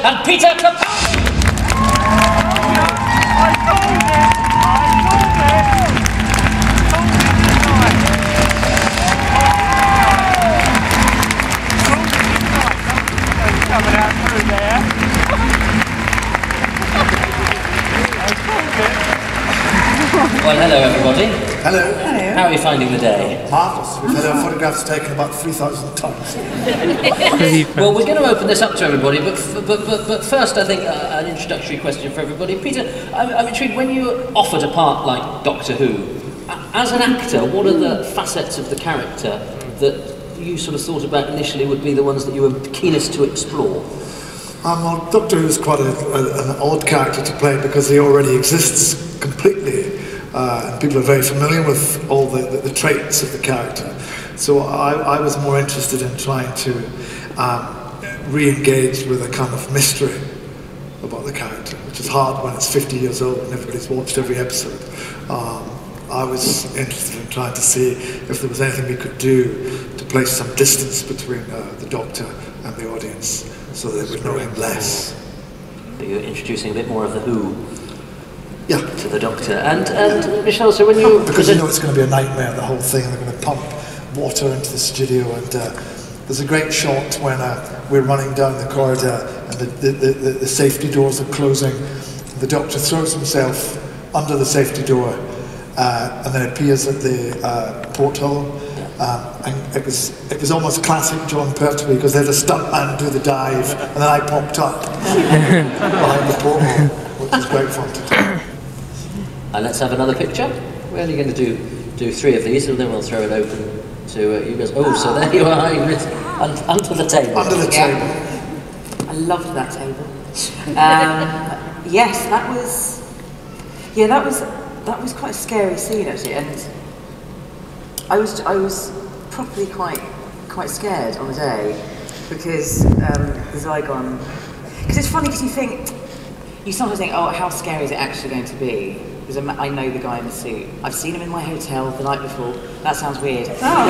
and Peter Capaldi. Coming out through there. Well, hello everybody. Hello. Hello. How are you finding the day? Marvellous. We've had our photographs taken about 3,000 times. Well, we're going to open this up to everybody, but first I think an introductory question for everybody. Peter, I'm intrigued, when you offered a part like Doctor Who, as an actor, what are the facets of the character that you sort of thought about initially would be the ones that you were keenest to explore? Well, Doctor Who is quite an odd character to play because he already exists completely, and people are very familiar with all the traits of the character. So I was more interested in trying to re-engage with a kind of mystery about the character, which is hard when it's 50 years old and everybody's watched every episode. I was interested in trying to see if there was anything we could do to place some distance between the Doctor and the audience, so they would know him less. You're introducing a bit more of the Who to the Doctor. And Michelle, so when you... Because you know it's going to be a nightmare, the whole thing. They're going to pump water into the studio, and there's a great shot when we're running down the corridor and the safety doors are closing. The Doctor throws himself under the safety door and then appears at the porthole. And it was almost classic John Pertwee, because they had a stuntman do the dive, and then I popped up behind the porthole, which was great fun to do. And let's have another picture. We're only going to do 3 of these, and then we'll throw it open to you guys. Oh, so there you are, under the table. Under the table. I loved that table. Yes, that was quite a scary scene actually, and I was properly quite scared on the day, because the Zygon. Because it's funny, because you sometimes think, oh, how scary is it actually going to be? Because I know the guy in the suit. I've seen him in my hotel the night before. That sounds weird. Oh.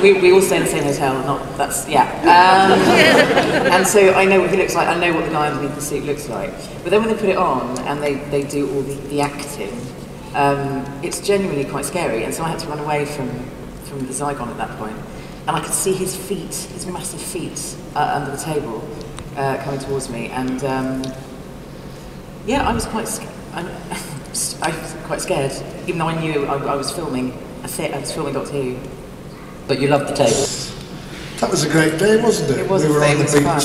We all stay in the same hotel. And so I know what he looks like. I know what the guy underneath the suit looks like. But then when they put it on and they do all the acting, it's genuinely quite scary. And so I had to run away from the Zygon at that point. And I could see his feet, his massive feet, under the table, coming towards me. And yeah, I was quite scared, even though I knew I was filming. I was filming Doctor Who. But you loved the table. That was a great day, wasn't it? It was. We were on the beach. Fun.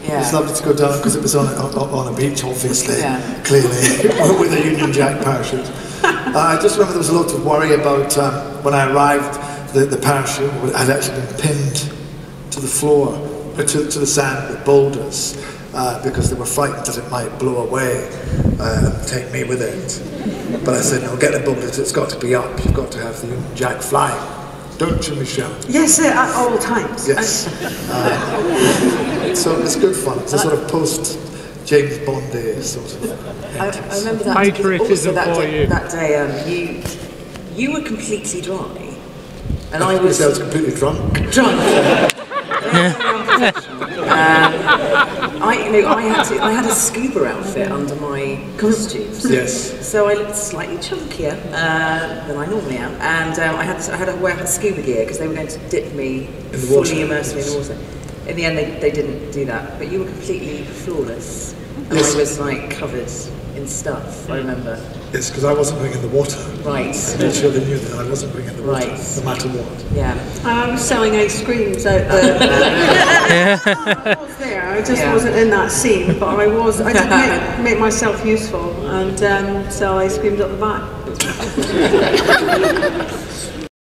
Yeah. It was lovely to go down, because it was on a beach, obviously, clearly, with a Union Jack parachute. I just remember there was a lot of worry about when I arrived. The parachute had actually been pinned to the floor, to the sand with boulders, because they were frightened that it might blow away and take me with it. But I said, no, get the boulders, it's got to be up. You've got to have the Union Jack flying. Don't you, Michelle? Yes, sir, at all times. Yes. So it's good fun. It's a sort of post-James Bond-y sort of. I remember that. Patriotism for you. That day, you were completely dry, and I was completely drunk. Drunk. I had a scuba outfit under my costumes. Yes. So I looked slightly chunkier than I normally am, and I had to wear scuba gear because they were going to dip me, fully immerse me in the water. In the end, they didn't do that, but you were completely flawless, and yes. I was like covered in stuff. I remember. Yes, because I wasn't going in the water. Right. I made sure they knew that I wasn't going in the water, right. No matter what. Yeah. I was selling ice creams out there. I was there. I just wasn't in that scene, but I did make myself useful, and sell ice creams up the back.